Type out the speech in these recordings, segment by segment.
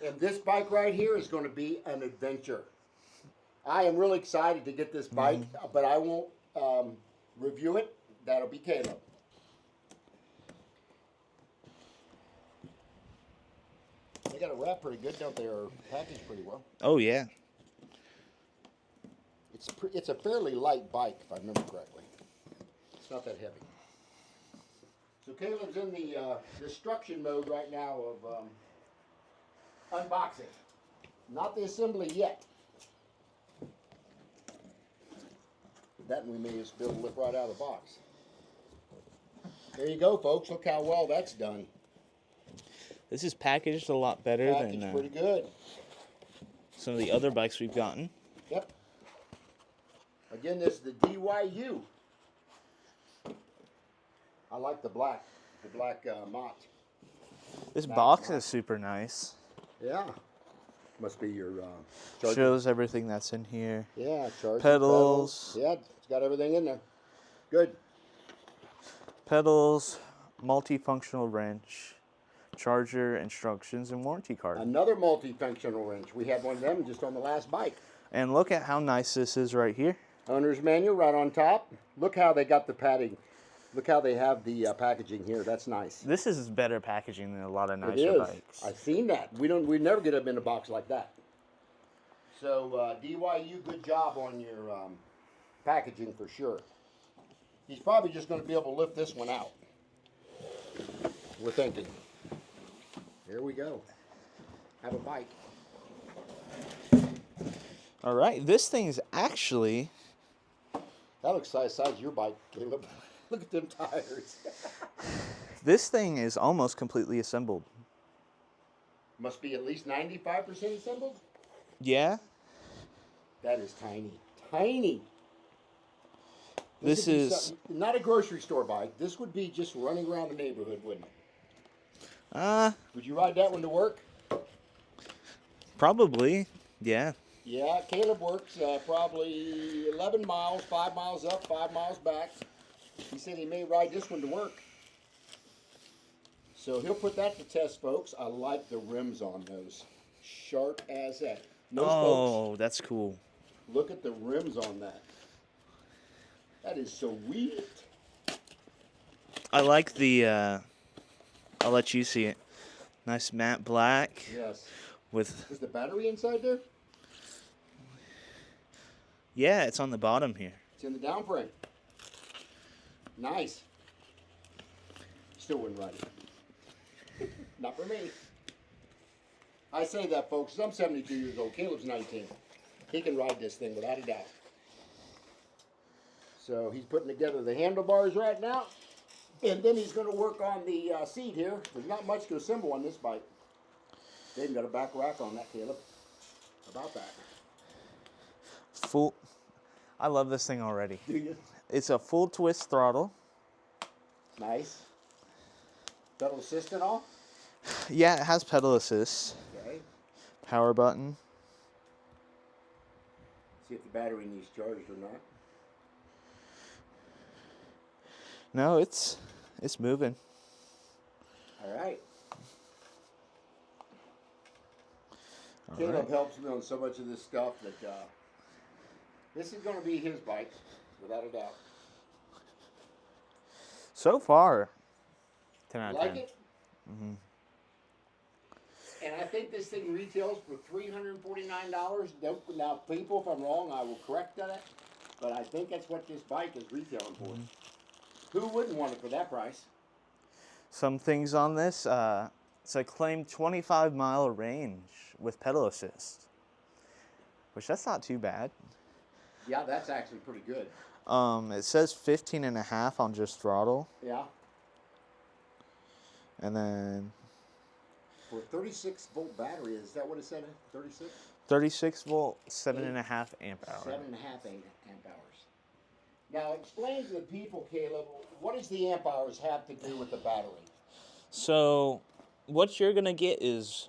And this bike right here is going to be an adventure. I am really excited to get this bike, but I won't review it. That'll be Caleb. They got it wrapped pretty good, don't they? Or packaged pretty well. Oh, yeah. It's a fairly light bike, if I remember correctly. It's not that heavy. So Caleb's in the destruction mode right now of unboxing. Not the assembly yet. That we may just be able to lift right out of the box. There you go, folks. Look how well that's done. This is packaged a lot better than pretty good. Some of the other bikes we've gotten. Yep. Again, this is the DYU. I like the black mott. This box is super nice. Yeah. Must be your shows everything that's in here. Yeah, charger, pedals. Yeah, it's got everything in there. Good. Pedals, multifunctional wrench, charger, instructions, and warranty card. Another multifunctional wrench. We had one of them just on the last bike. And look at how nice this is right here. Owner's manual right on top. Look how they got the padding. Look how they have the packaging here. That's nice. This is better packaging than a lot of nicer bikes. I've seen that. We never get them in a box like that. So DYU, good job on your packaging for sure. He's probably just going to be able to lift this one out. We're thinking. Here we go. Have a bike. All right, this thing's actually... That looks the size of your bike, Caleb. Look at them tires. This thing is almost completely assembled. Must be at least 95% assembled? Yeah. That is tiny. Tiny. This is... not a grocery store bike. This would be just running around the neighborhood, wouldn't it? Would you ride that one to work? Probably, yeah. Yeah, Caleb works probably 11 miles, 5 miles up, 5 miles back. He said he may ride this one to work. So he'll put that to test, folks. I like the rims on those. Sharp as that. Folks, that's cool. Look at the rims on that. That is sweet. I like the, I'll let you see it. Nice matte black. Yes. With... Is the battery inside there? Yeah, it's on the bottom here. It's in the down frame. Nice. Still wouldn't ride it. Not for me. I say that, folks. I'm 72 years old. Caleb's 19. He can ride this thing without a doubt. So he's putting together the handlebars right now. And then he's going to work on the seat here. There's not much to assemble on this bike. They even got a back rack on that, Caleb. How about that? Full. I love this thing already. Do you? It's a full twist throttle. Nice. Pedal assist and all? Yeah, it has pedal assist. Okay. Power button. See if the battery needs charged or not. No, it's moving. All right. Caleb helps me on so much of this stuff that this is going to be his bike, without a doubt. So far, 10 out of 10. Like it? Mm-hmm. And I think this thing retails for $349. Now, people, if I'm wrong, I will correct that. But I think that's what this bike is retailing for. Mm-hmm. Who wouldn't want it for that price? Some things on this. It's a claimed 25-mile range with pedal assist, which that's not too bad. Yeah, that's actually pretty good. It says 15.5 on just throttle. Yeah. And then... For a 36-volt battery, is that what it said? 36? 36 volt, 7.5 amp hour. 7.5 amp hours. Now, explain to the people, Caleb, what does the amp hours have to do with the battery? So, what you're going to get is,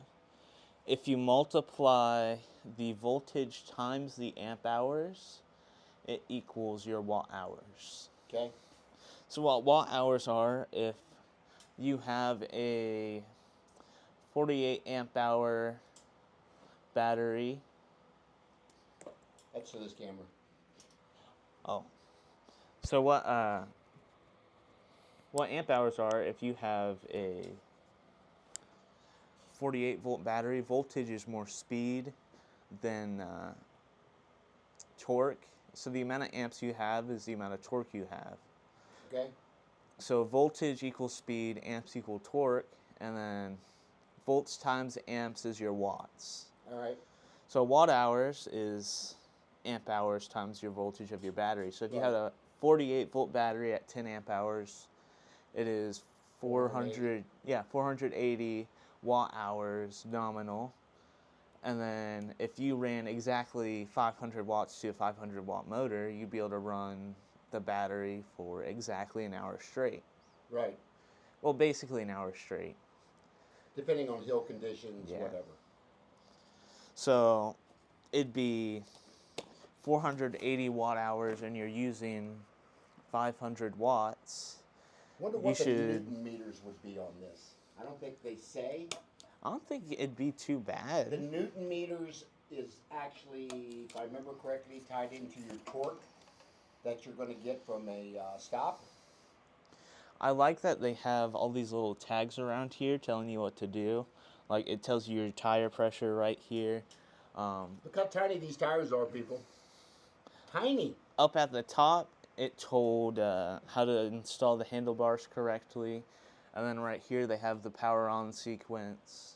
if you multiply the voltage times the amp hours, it equals your watt hours. Okay. So what watt hours are, if you have a 48 amp hour battery. That's to this camera. Oh. So what amp hours are if you have a 48 volt battery? Voltage is more speed than torque. So the amount of amps you have is the amount of torque you have. Okay. So voltage equals speed, amps equal torque, and then volts times amps is your watts. All right. So watt hours is amp hours times your voltage of your battery. So if you had a 48 volt battery at 10 amp hours, it is 480 watt hours nominal. And then if you ran exactly 500 watts to a 500 watt motor, you'd be able to run the battery for exactly an hour straight. Right. Well, basically an hour straight. Depending on hill conditions, whatever. So it'd be 480 watt hours and you're using 500 watts. Wonder what the Newton meters would be on this. I don't think they say. I don't think it'd be too bad. The Newton meters is actually, if I remember correctly, tied into your torque that you're going to get from a stop. I like that they have all these little tags around here telling you what to do. Like it tells you your tire pressure right here. Look how tiny these tires are, people. Tiny. Up at the top, it told how to install the handlebars correctly. And then right here, they have the power on sequence.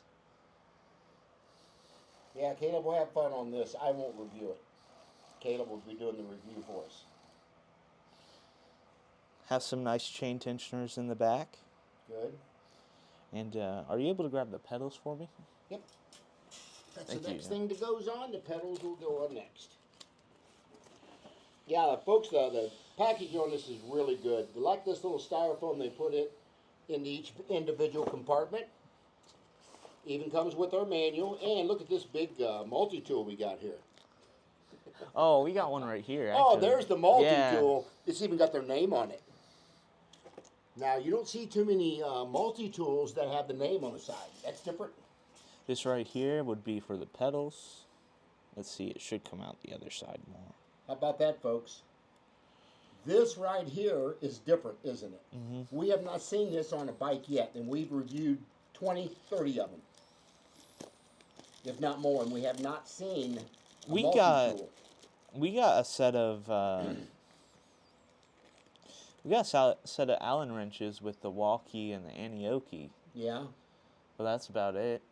Yeah, Caleb will have fun on this. I won't review it. Caleb will be doing the review for us. Have some nice chain tensioners in the back. Good. And are you able to grab the pedals for me? Yep. That's Thank the next you. thing that goes on. The pedals will go on next. Yeah, folks, the packaging on this is really good. Like this little styrofoam they put it in each individual compartment. Even comes with our manual. And look at this big multi-tool we got here. Oh, we got one right here, actually. Oh, there's the multi-tool. Yeah. It's even got their name on it. Now, you don't see too many multi-tools that have the name on the side. That's different. This right here would be for the pedals. Let's see, it should come out the other side more. How about that, folks? This right here is different, isn't it? Mm-hmm. We have not seen this on a bike yet, and we've reviewed 20, 30 of them, if not more, and we have not seen a multi-tool. We got a set of Allen wrenches with the Walkie and the Anioki. Yeah. But that's about it.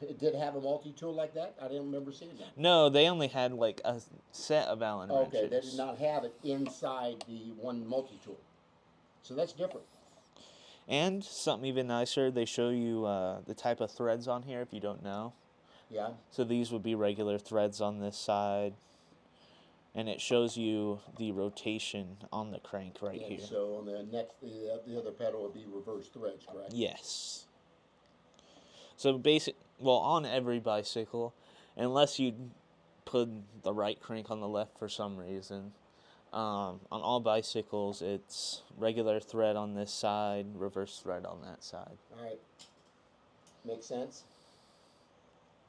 It did have a multi-tool like that? I didn't remember seeing that. No, they only had like a set of Allen wrenches. Okay, they did not have it inside the one multi-tool. So that's different. And something even nicer, they show you the type of threads on here if you don't know. Yeah. So these would be regular threads on this side. And it shows you the rotation on the crank right here. So on the next, the other pedal would be reverse threads, correct? Yes. So on every bicycle, unless you put the right crank on the left for some reason, on all bicycles it's regular thread on this side, reverse thread on that side. All right. Makes sense.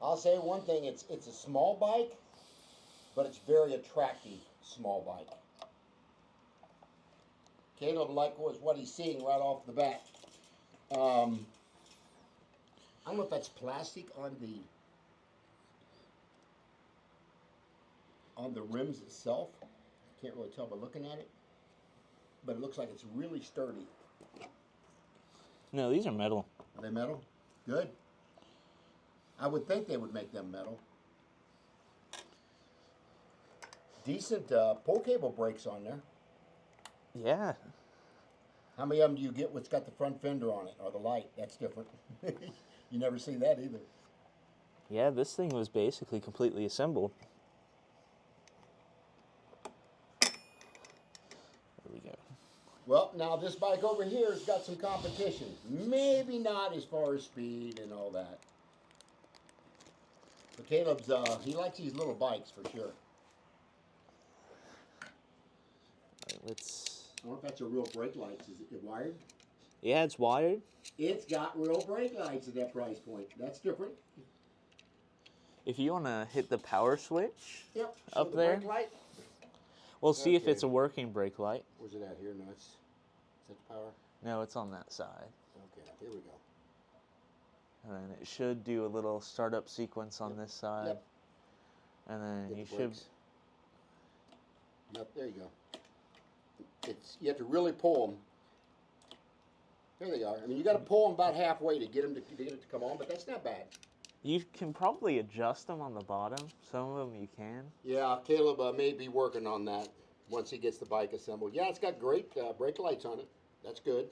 I'll say one thing, it's a small bike, but it's very attractive small bike. Caleb likes what he's seeing right off the bat. I don't know if that's plastic on the rims itself. Can't really tell by looking at it, but it looks like it's really sturdy. No, these are metal. Are they metal? Good. I would think they would make them metal. Decent pull cable brakes on there. Yeah. How many of them do you get what's got the front fender on it, or the light? That's different. You never see that either. Yeah, this thing was basically completely assembled. There we go. Well, now this bike over here has got some competition. Maybe not as far as speed and all that. But Caleb's, he likes these little bikes for sure. All right, I wonder if that's a real brake lights. Is it wired? Yeah, it's wired. It's got real brake lights at that price point. That's different. If you want to hit the power switch Yep. up the there, brake light. we'll see if Okay. it's a working brake light. Where's it at here? No, it's. Is that the power? No, it's on that side. Okay, here we go. And then it should do a little startup sequence on this side. Yep. And then Hit you the should. brakes. Yep, there you go. You have to really pull them. There they are. I mean, you got to pull them about halfway to get them to get it to come on, but that's not bad. You can probably adjust them on the bottom. Some of them you can. Yeah, Caleb may be working on that once he gets the bike assembled. Yeah, it's got great brake lights on it. That's good.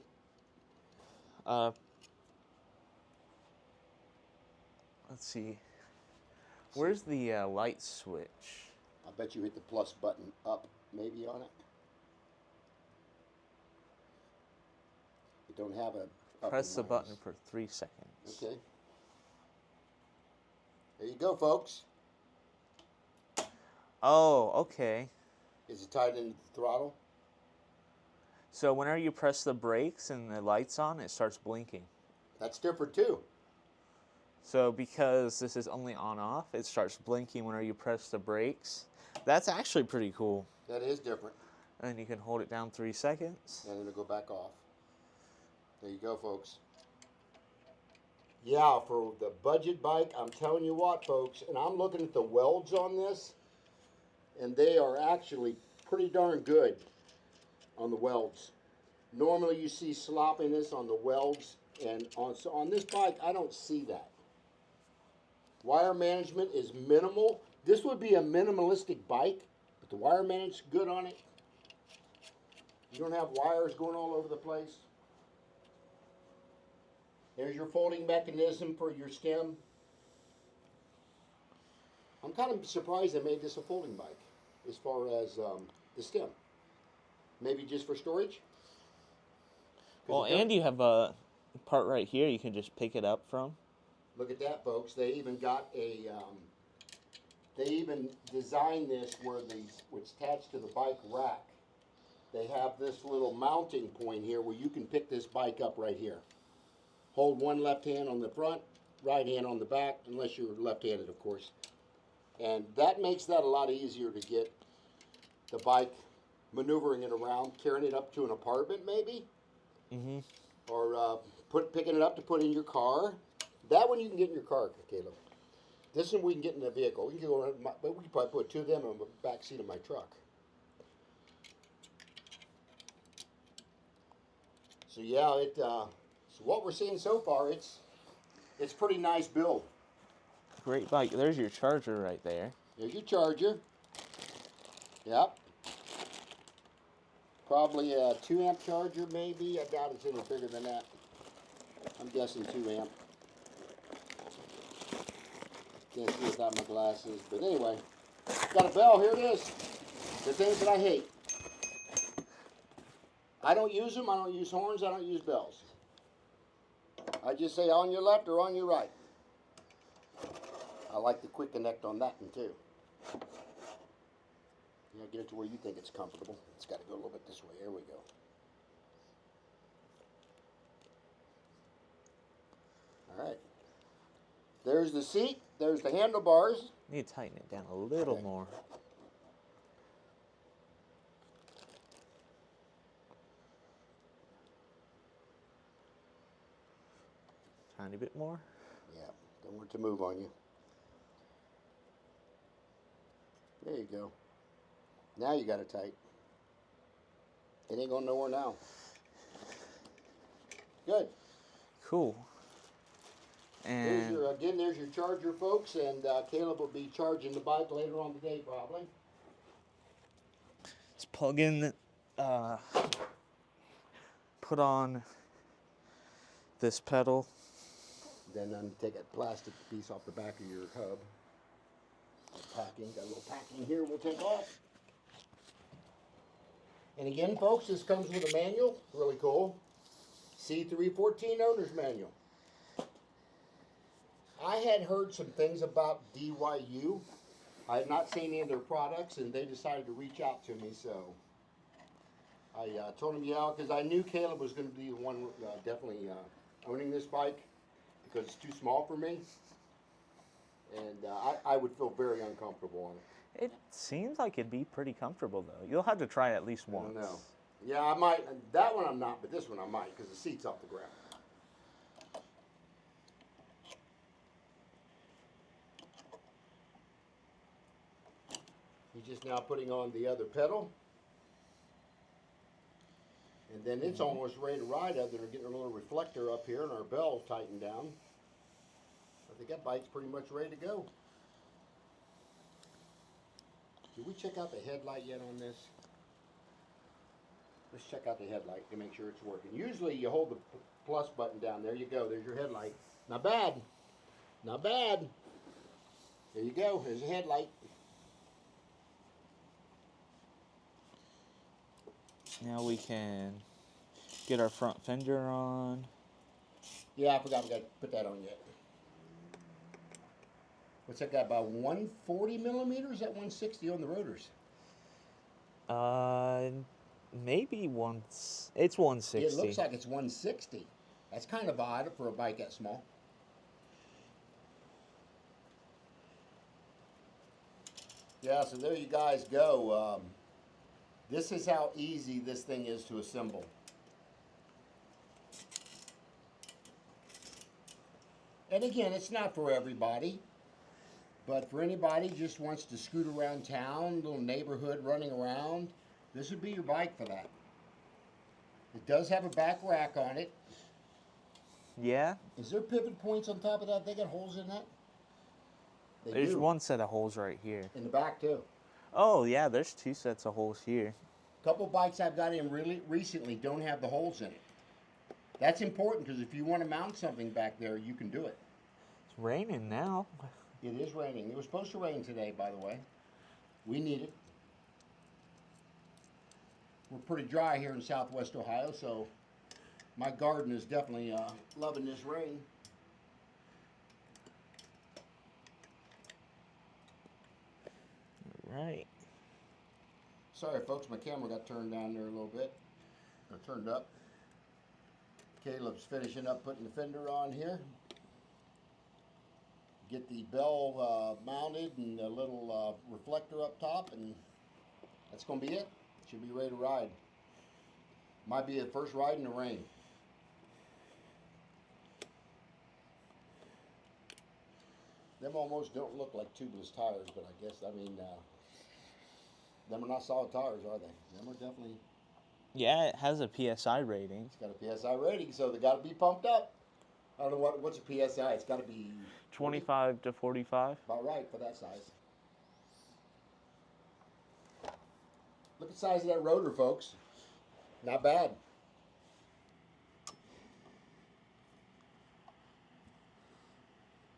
Let's see. Where's the light switch? I bet you hit the plus button up maybe on it. You don't have a up Press the and button minus. for 3 seconds. Okay. There you go, folks. Oh, okay. Is it tied into the throttle? So whenever you press the brakes and the light's on, it starts blinking. That's different too. So because this is only on-off, it starts blinking whenever you press the brakes. That's actually pretty cool. That is different. And you can hold it down 3 seconds. And it'll go back off. There you go, folks. Yeah, for the budget bike, I'm telling you what, folks, and I'm looking at the welds on this, and they are actually pretty darn good on the welds. Normally you see sloppiness on the welds, and on this bike, I don't see that. Wire management is minimal. This would be a minimalistic bike, but the wire management's good on it. You don't have wires going all over the place. There's your folding mechanism for your stem. I'm kind of surprised they made this a folding bike as far as the stem. Maybe just for storage? Well, and you have a part right here you can just pick it up from. Look at that, folks. They even got a, they even designed this where it's attached to the bike rack. They have this little mounting point here where you can pick this bike up right here. Hold one left hand on the front, right hand on the back, unless you're left-handed, of course. And that makes that a lot easier to get the bike, maneuvering it around, carrying it up to an apartment maybe, or picking it up to put in your car. That one you can get in your car, Caleb. This one we can get in the vehicle. We can go, but we can probably put two of them in the back seat of my truck. So yeah, so what we're seeing so far, it's pretty nice build. Great bike. There's your charger right there. There's your charger. Yep. Probably a 2 amp charger maybe. I doubt it's any bigger than that. I'm guessing 2 amp. Can't see without my glasses, but anyway. Got a bell, here it is. The things that I hate. I don't use them, I don't use horns, I don't use bells. I just say on your left or on your right. I like the quick connect on that one too. Yeah, get it to where you think it's comfortable. It's got to go a little bit this way. There we go. All right. There's the seat. There's the handlebars. Need to tighten it down a little more. Tiny bit more. Yeah, don't want it to move on you. There you go. Now you got it tight. It ain't going nowhere now. Good. Cool. And There's your charger, folks, and Caleb will be charging the bike later on today, probably. let's plug in, put on this pedal. Then take a plastic piece off the back of your hub. Packing, got a little packing here we'll take off. And again, folks, this comes with a manual, really cool. C314 owner's manual. I had heard some things about DYU. I had not seen any of their products, and they decided to reach out to me, so I told them, yeah, because I knew Caleb was going to be the one definitely owning this bike, because it's too small for me. And I would feel very uncomfortable on it. It seems like it'd be pretty comfortable though. You'll have to try it at least I once. don't know. Yeah, I might. That one I'm not, but this one I might because the seat's off the ground. He's just now putting on the other pedal. And then it's almost ready to ride other than getting a little reflector up here and our bell tightened down. I think that bike's pretty much ready to go. Did we check out the headlight yet on this? Let's check out the headlight to make sure it's working. Usually you hold the plus button down. There you go. There's your headlight. Not bad. Not bad. There you go. There's a headlight. Now we can get our front fender on. Yeah, I forgot we got to put that on yet. What's that got, about 140 millimeters? Is that 160 on the rotors? Maybe once. It's 160. It looks like it's 160. That's kind of odd for a bike that small. Yeah, so there you guys go. This is how easy this thing is to assemble. And again, it's not for everybody, but for anybody who just wants to scoot around town, little neighborhood running around, this would be your bike for that. It does have a back rack on it. Yeah. Is there pivot points on top of that? They got holes in that? There's one set of holes right here. In the back too. Oh yeah, there's two sets of holes here. A couple bikes I've got in really recently don't have the holes in it. That's important because if you want to mount something back there, you can do it. It's raining now. It is raining. It was supposed to rain today, by the way. We need it. We're pretty dry here in Southwest Ohio, so my garden is definitely loving this rain. Right. Sorry, folks, my camera got turned down there a little bit. Or turned up. Caleb's finishing up putting the fender on here. Get the bell mounted and a little reflector up top, and that's going to be it. Should be ready to ride. Might be the first ride in the rain. Them almost don't look like tubeless tires, but I guess, them are not solid tires, are they? Them are definitely... Yeah, it has a PSI rating. It's got a PSI rating, so they got to be pumped up. I don't know what's a PSI. It's got to be 25 to 45. about right for that size. Look at the size of that rotor, folks. Not bad.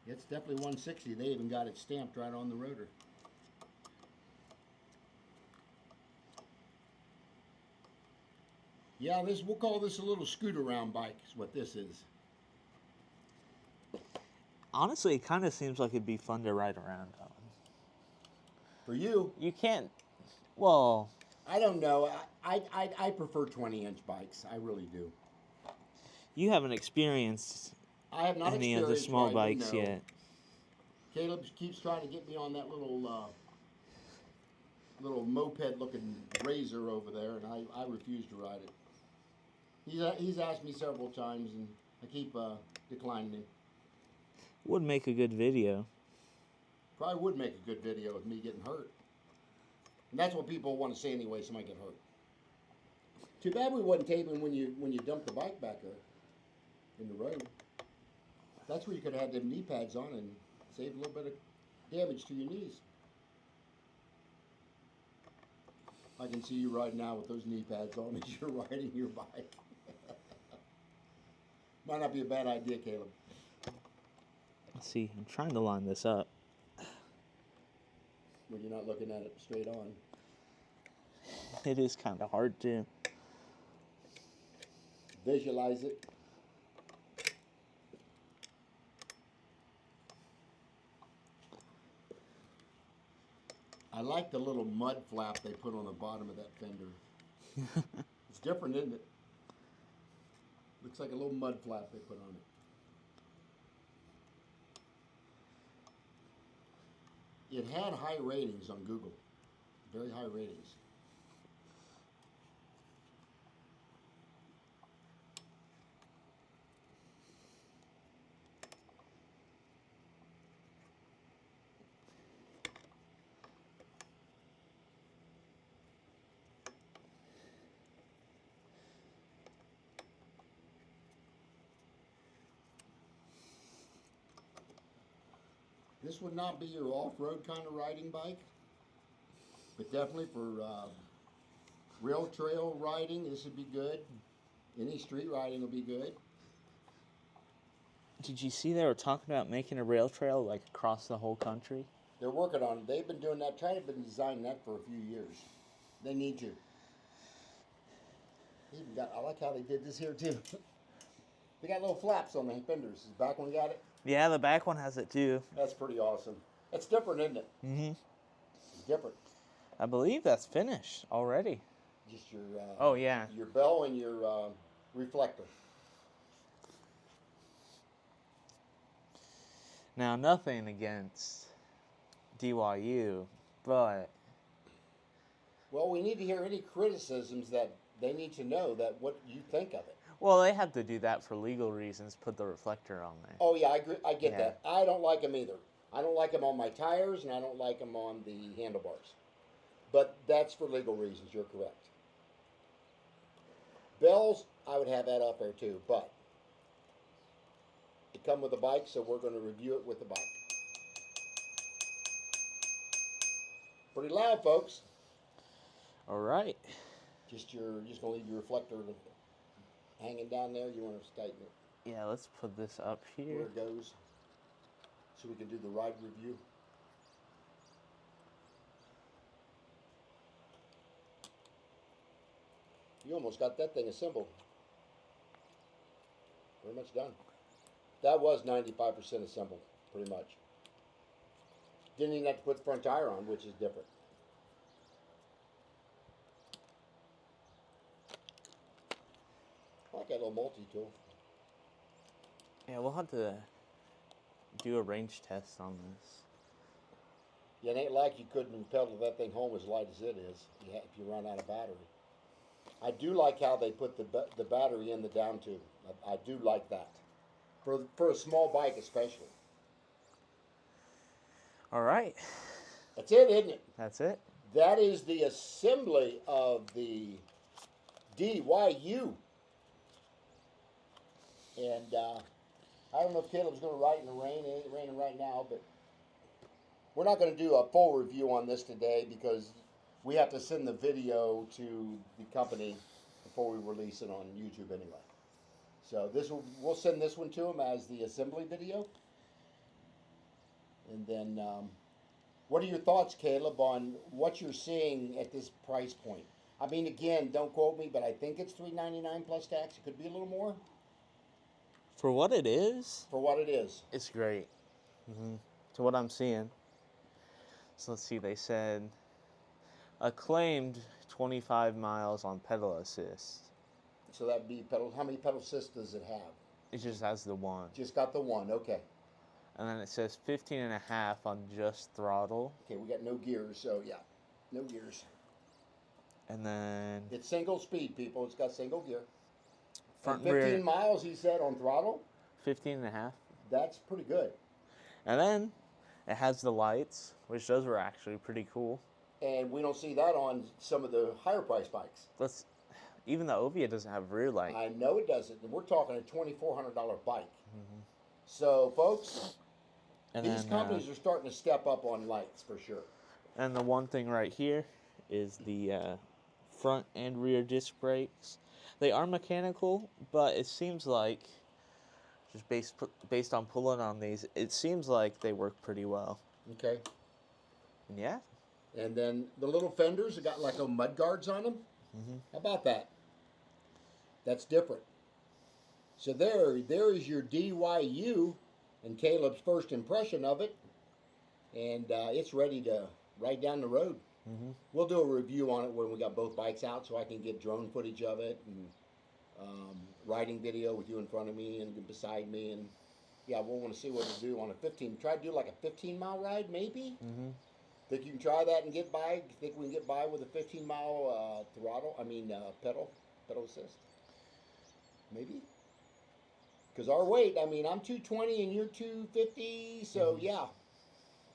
It's definitely 160. They even got it stamped right on the rotor. Yeah, we'll call this a little scoot-around bike is what this is. Honestly, it kind of seems like it'd be fun to ride around on. For you? You can't, well... I don't know. I prefer 20-inch bikes. I really do. You haven't experienced I have not any of the small riding, bikes no. yet. Caleb keeps trying to get me on that little moped-looking Razor over there, and I refuse to ride it. He's asked me several times, and I keep declining him. Would make a good video. Probably would make a good video of me getting hurt. And that's what people want to see anyway, somebody get hurt. Too bad we wasn't taping when you dumped the bike back there in the road. That's where you could have had them knee pads on and saved a little bit of damage to your knees. I can see you riding now with those knee pads on as you're riding your bike. Might not be a bad idea, Caleb. Let's see, I'm trying to line this up. When you're not looking at it straight on. It is kind of hard to visualize it. I like the little mud flap they put on the bottom of that fender. It's different, isn't it? Looks like a little mud flap they put on it. it had high ratings on Google, very high ratings. This would not be your off-road kind of riding bike, but definitely for rail trail riding, this would be good. Any street riding will be good. Did you see they were talking about making a rail trail like across the whole country? They're working on it. They've been doing that, trying to design that for a few years. They need to. They even got, I like how they did this here too. They got little flaps on the fenders. Is the back one got it? Yeah, the back one has it too. That's pretty awesome. It's different, isn't it? Mm-hmm. It's different. I believe that's finished already. Just your oh yeah, your bell and your reflector. Now nothing against DYU, but well, we need to hear any criticisms that they need to know that what you think of it. well, they have to do that for legal reasons. Put the reflector on there. Oh yeah, I agree. I get Yeah. that. I don't like them either. I don't like them on my tires, and I don't like them on the handlebars. But that's for legal reasons. You're correct. Bells, I would have that up there too, but it come with a bike, so we're going to review it with the bike. Pretty loud, folks. All right. Just going to leave your reflector hanging down there. You want to tighten it Yeah, let's put this up where here. it goes, so we can do the ride review. You almost got that thing assembled. Pretty much done. That was 95% assembled, pretty much. Didn't even have to put the front tire on, which is different. I like that little multi-tool. Yeah, we'll have to do a range test on this. Yeah, it ain't like you couldn't pedal that thing home as light as it is if you run out of battery. I do like how they put the battery in the down tube. I do like that. For a small bike especially. All right. That's it, isn't it? That's it. That is the assembly of the DYU. And I don't know if Caleb's going to ride in the rain. It ain't raining right now, but we're not going to do a full review on this today because we have to send the video to the company before we release it on YouTube anyway. So we'll send this one to them as the assembly video. And then, what are your thoughts, Caleb, on what you're seeing at this price point? I mean, again, don't quote me, but I think it's $399 plus tax. It could be a little more. For what it is, For what it is. it's great. To what I'm seeing. So let's see, they said acclaimed 25 miles on pedal assist. So that'd be pedal. How many pedal assists does it have? It just has the one. Just got the one. Okay. And then it says 15 and a half on just throttle. Okay, we got no gears, so yeah, no gears. And then It's single speed, people. It's got single gear. front And and 15 rear, miles, he said, on throttle. 15 and a half. That's pretty good. And then it has the lights, which those were actually pretty cool. And we don't see that on some of the higher price bikes. Even the Ovia doesn't have rear light. I know it doesn't. And we're talking a $2,400 bike. So, folks, And these then, companies are starting to step up on lights for sure. and the one thing right here is the front and rear disc brakes. They are mechanical, but it seems like, just based on pulling on these, it seems like they work pretty well. Okay. And yeah, And then the little fenders have got like mud guards on them. How about that? That's different. So there is your DYU and Caleb's first impression of it. And it's ready to ride down the road. We'll do a review on it when we got both bikes out so I can get drone footage of it and riding video with you in front of me and beside me. And yeah, we'll want to see what to do on a 15. Try to do like a 15-mile ride, maybe. Mm-hmm. Think you can try that and get by? Think we can get by with a 15-mile throttle? I mean, pedal assist? Maybe. Because our weight, I mean, I'm 220 and you're 250, so yeah,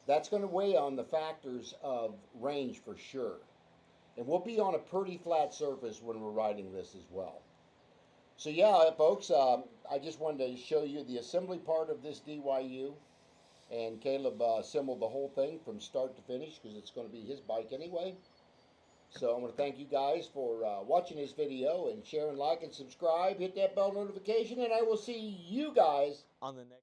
that's going to weigh on the factors of range for sure. And we'll be on a pretty flat surface when we're riding this as well. So yeah, folks, I just wanted to show you the assembly part of this DYU. And Caleb assembled the whole thing from start to finish because it's going to be his bike anyway. So I want to thank you guys for watching this video and sharing, like, and subscribe. Hit that bell notification, and I will see you guys On the next.